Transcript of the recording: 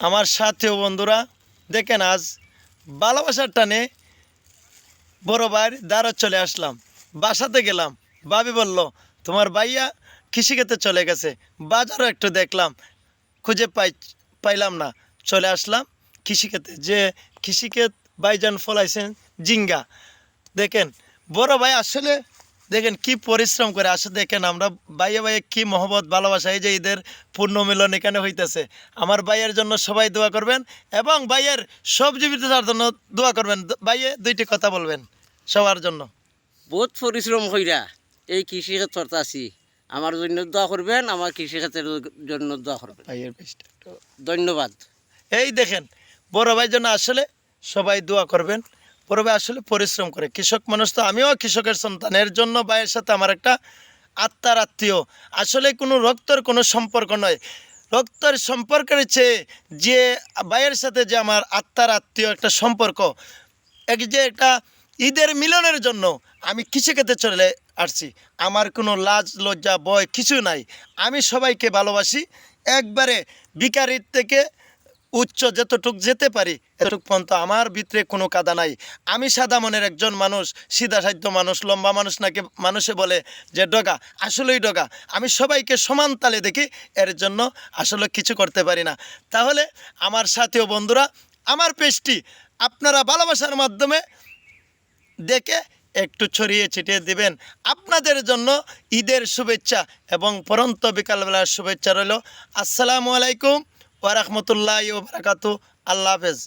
আমার সাথী ও বন্ধুরা দেখেন, আজ ভালোবাসার টানে বড় ভাইয়ের দ্বারা চলে আসলাম। বাসাতে গেলাম, ভাবি বলল তোমার ভাইয়া কৃষিক্ষেতে চলে গেছে। বাজারও একটু দেখলাম, খুঁজে পাইলাম না। চলে আসলাম কৃষিক্ষেতে, যে কৃষিক্ষেত ভাইজান ফলাইছেন জিঙ্গা। দেখেন বড় ভাই আসলে দেখেন কি পরিশ্রম করে আসে। দেখেন আমরা ভাইয়ে ভাইয়ে কি মহব্বত ভালোবাসা। এই যে ঈদের পূর্ণ মিলন এখানে হইতেছে। আমার ভাইয়ের জন্য সবাই দোয়া করবেন এবং ভাইয়ের সব জীবিতার জন্য দোয়া করবেন। ভাইয়ে দুইটি কথা বলবেন সবার জন্য। বহুত পরিশ্রম কইরা এই কৃষিক্ষেত্র চর্চাছি, আমার জন্য দোয়া করবেন, আমার কৃষিক্ষেত্রের জন্য দোয়া করবেন। ভাইয়ের বেশটা একটু ধন্যবাদ। এই দেখেন বড় ভাইয়ের জন্য আসলে সবাই দোয়া করবেন। বড় ভাই আসলে পরিশ্রম করে, কৃষক মানুষ তো, আমিও কৃষকের সন্তান। এর জন্য ভাইয়ের সাথে আমার একটা আত্মার আত্মীয়, আসলে কোনো রক্তের কোনো সম্পর্ক নয়। রক্তের সম্পর্কের চেয়ে যে ভাইয়ের সাথে যে আমার আত্মার আত্মীয় একটা সম্পর্ক, এক যে একটা ঈদের মিলনের জন্য আমি কৃষিক্ষেত্রে চলে আসছি। আমার কোনো লাজ লজ্জা ভয় কিছু নাই। আমি সবাইকে ভালোবাসি। একবারে ভিখারির থেকে উচ্চ যতটুক যেতে পারি এতটুক পর্যন্ত আমার ভিতরে কোনো কাদা নাই। আমি সাদা মনের একজন মানুষ, সিধা সাধ্য মানুষ। লম্বা মানুষ নাকি মানুষে বলে যে ডগা, আসলেই ডগা। আমি সবাইকে সমান তালে দেখি, এর জন্য আসলে কিছু করতে পারি না। তাহলে আমার সাথী ও বন্ধুরা, আমার পেজটি আপনারা ভালোবাসার মাধ্যমে দেখে একটু ছড়িয়ে ছিটিয়ে দিবেন। আপনাদের জন্য ঈদের শুভেচ্ছা এবং পরন্ত বিকালবেলার শুভেচ্ছা রইল। আসসালামু আলাইকুম ওয়া রাহমাতুল্লাহি ওয়া বারাকাতুহু। আল্লাহ হাফেজ।